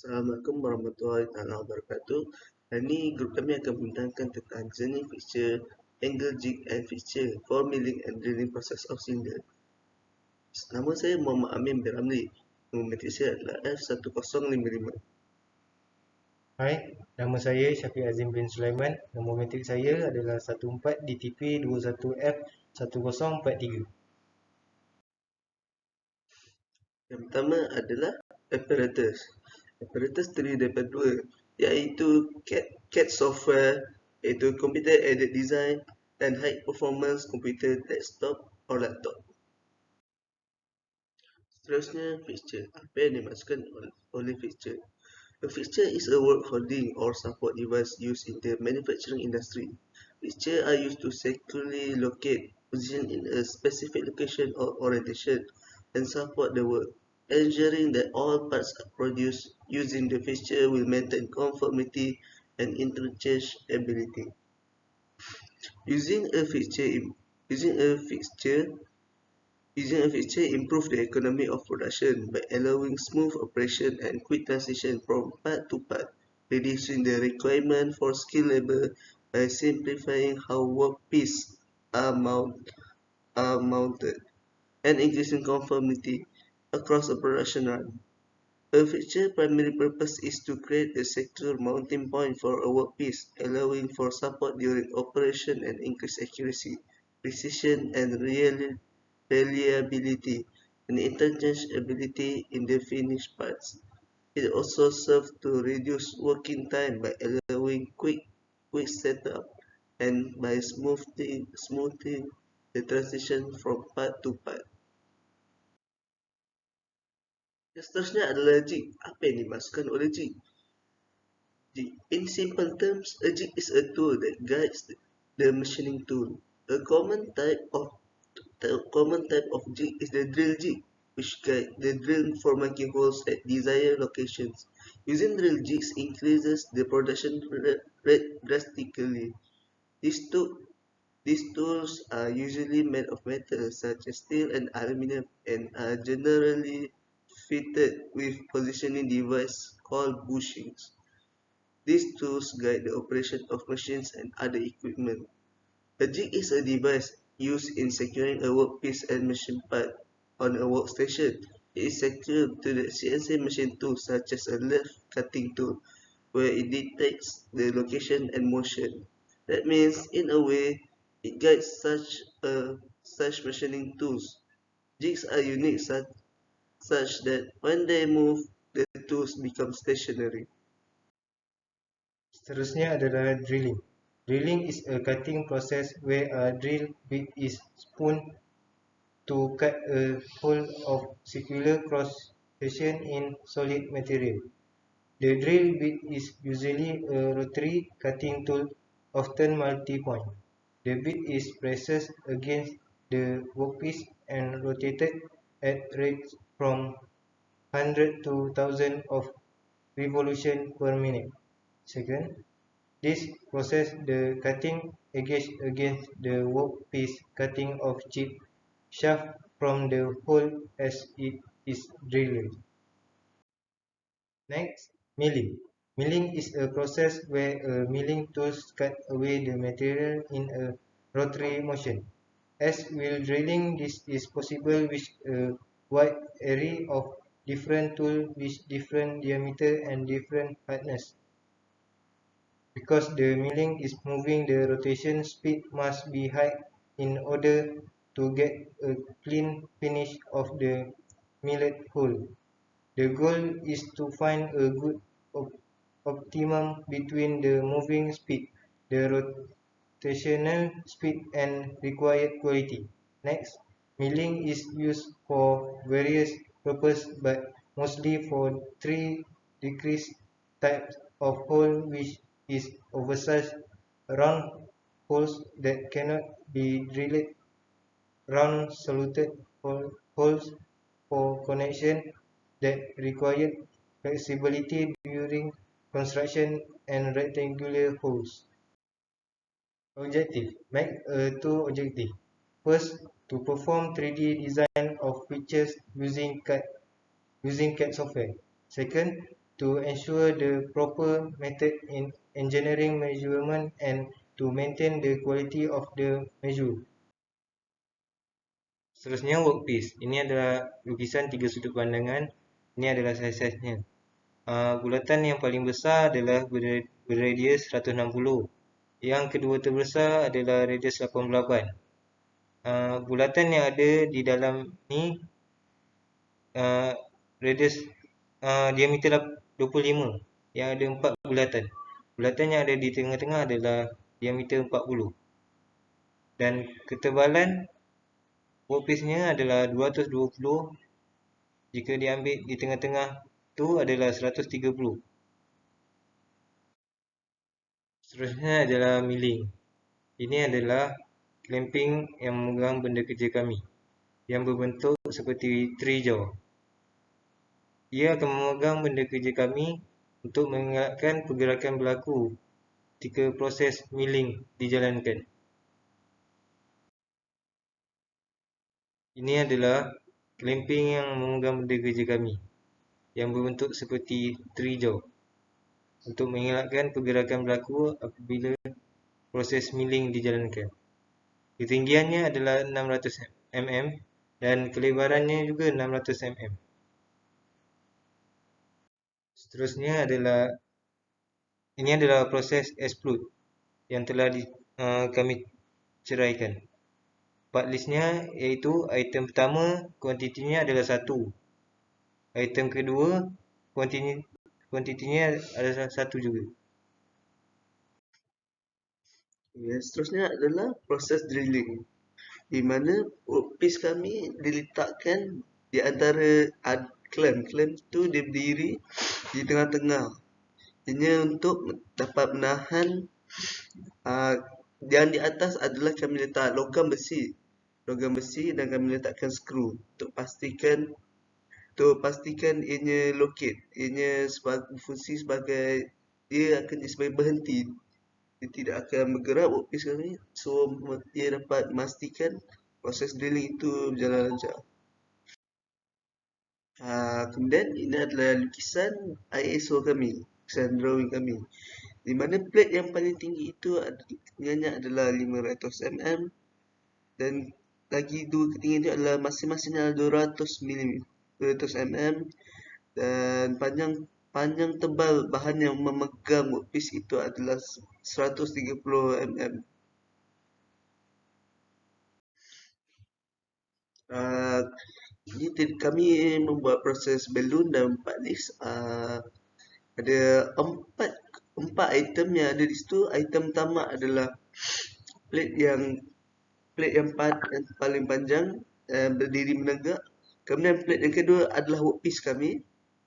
Assalamualaikum warahmatullahi wabarakatuh. Hari ini grup kami akan menerangkan tentang journey fixture, angle jig and fixture for milling and drilling process of cylinder. Nama saya Muhammad Amin bin Ramli. Nombor metrik saya adalah F1055. Hai, nama saya Syafiq Azim bin Sulaiman. Nombor metrik saya adalah 14 DTP 21F1043. Yang pertama adalah apparatus. Apparatus terdiri daripada dua, iaitu CAD software, iaitu Computer Aided Design, dan High Performance Computer Desktop or Laptop. Seterusnya, fixture. Apa yang dimaksudkan oleh fixture? A fixture is a work holding or support device used in the manufacturing industry. Fixtures are used to securely locate, position in a specific location or orientation, and support the work, ensuring that all parts produced using the fixture will maintain conformity and interchangeability. Using a fixture improves the economy of production by allowing smooth operation and quick transition from part to part, reducing the requirement for skilled labor by simplifying how workpieces are mounted, and increasing conformity across a production run. A fixture's primary purpose is to create a secure mounting point for a workpiece, allowing for support during operation and increased accuracy, precision, and reliability and interchangeability in the finished parts. It also serves to reduce working time by allowing quick setup and by smoothing the transition from part to part. Seterusnya adalah jig. Apa yang dimaksudkan oleh jig? In simple terms, a jig is a tool that guides the machining tool. A common type of jig is the drill jig, which guides the drill for making holes at desired locations. Using drill jigs increases the production rate drastically. These tools are usually made of metal such as steel and aluminum and are generally fitted with positioning devices called bushings. These tools guide the operation of machines and other equipment. A jig is a device used in securing a workpiece and machine part on a workstation. It is secured to the CNC machine tool such as a lathe cutting tool, where it detects the location and motion. That means, in a way, it guides such machining tools. Jigs are unique such that when they move, the tools become stationary. Seterusnya adalah drilling. Drilling is a cutting process where a drill bit is spun to cut a hole of circular cross section in solid material. The drill bit is usually a rotary cutting tool, often multi-point. The bit is pressed against the workpiece and rotated at rates from 100 to 1000 of revolutions per minute. Second, this process the cutting edge against the workpiece cutting of chip shaft from the hole as it is drilled. Next, milling. Milling is a process where a milling tool cuts away the material in a rotary motion. As with drilling, this is possible with a wide array of different tools with different diameter and different hardness. Because the milling is moving, the rotation speed must be high in order to get a clean finish of the milled hole. The goal is to find a good optimum between the moving speed, the rotational speed, and required quality. Next, milling is used for various purposes, but mostly for three decreased types of hole, which is oversized round holes that cannot be drilled, round saluted holes for connection that require flexibility during construction, and rectangular holes. Objective: make a two objective. First, to perform 3D design of pictures using CAD software. Second, to ensure the proper method in engineering measurement and to maintain the quality of the measure. Seterusnya workpiece. Ini adalah lukisan tiga sudut pandangan. Ini adalah saiz-saiznya. Bulatan yang paling besar adalah berradius 160. Yang kedua terbesar adalah radius 88. Bulatan yang ada di dalam ni radius diameter 25 yang ada 4 bulatan. Bulatan yang ada di tengah-tengah adalah diameter 40. Dan ketebalan workpiece-nya adalah 220. Jika diambil di tengah-tengah tu adalah 130. Seterusnya adalah milling. Ini adalah clamping yang memegang benda kerja kami yang berbentuk seperti tree jaw. Ia akan memegang benda kerja kami untuk mengelakkan pergerakan berlaku ketika proses milling dijalankan. Ini adalah clamping yang memegang benda kerja kami yang berbentuk seperti tree jaw untuk mengelakkan pergerakan berlaku apabila proses milling dijalankan. Ketinggiannya adalah 600 mm dan kelebarannya juga 600 mm. Seterusnya ini adalah proses extrude yang telah kami ceraikan. Part listnya iaitu item pertama kuantitinya adalah 1. Item kedua kuantitinya adalah 1 juga. Seterusnya adalah proses drilling, di mana workpiece kami diletakkan di antara clamp itu dia berdiri di tengah-tengah. Ini untuk dapat menahan yang di atas adalah kami letak logam besi dan kami letakkan skru untuk pastikan ianya locate, ianya berfungsi sebagai, dia akan jadi sebagai berhenti, dia tidak akan bergerak workpiece kami, so dia dapat memastikan proses drilling itu berjalan lancar. Kemudian ini adalah lukisan ISO kami, lukisan drawing kami, di mana plate yang paling tinggi itu tingginya adalah 500 mm dan lagi dua ketinggian itu adalah masing-masingnya 200 mm dan panjang tebal bahan yang memegang workpiece itu adalah 130 mm. Jadi kami membuat proses balloon dan 4 list. Ada empat item yang ada di situ. Item pertama adalah plate yang paling panjang, berdiri menegak. Kemudian plate yang kedua adalah workpiece kami.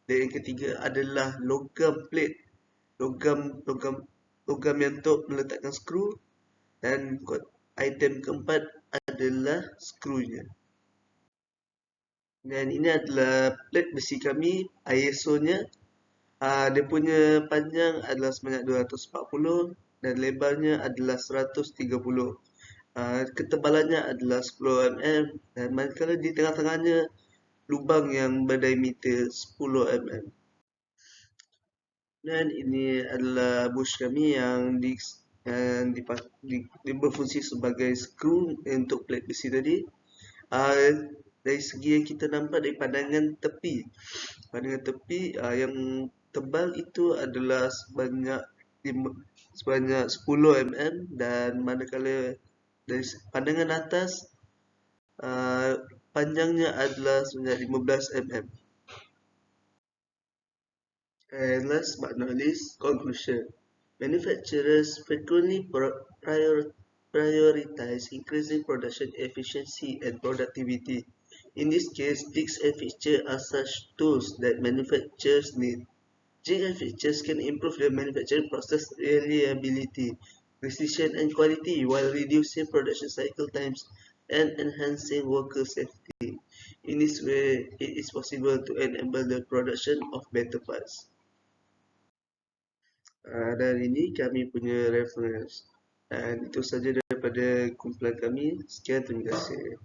Dan yang ketiga adalah logam plate, logam yang untuk meletakkan skru. Dan item keempat adalah skrunya. Dan ini adalah plate besi kami, ISO-nya. Dia punya panjang adalah sebanyak 240 dan lebarnya adalah 130. Ketebalannya adalah 10 mm dan manakala di tengah-tengahnya lubang yang berdiameter 10 mm. Dan ini adalah bush kami yang berfungsi sebagai skru untuk plate besi tadi. Dari segi yang kita nampak dari pandangan tepi yang tebal itu adalah sebanyak 10 mm dan manakala dari pandangan atas panjangnya adalah sebanyak 15 mm. And last but not least, conclusion. Manufacturers frequently prioritize increasing production efficiency and productivity. In this case, jigs and fixtures are such tools that manufacturers need. Jigs and fixtures can improve the manufacturing process reliability, precision and quality while reducing production cycle times and enhancing worker safety. In this way, it is possible to enable the production of better parts. Dan ini kami punya reference. Dan itu saja daripada kumpulan kami. Sekian, terima kasih.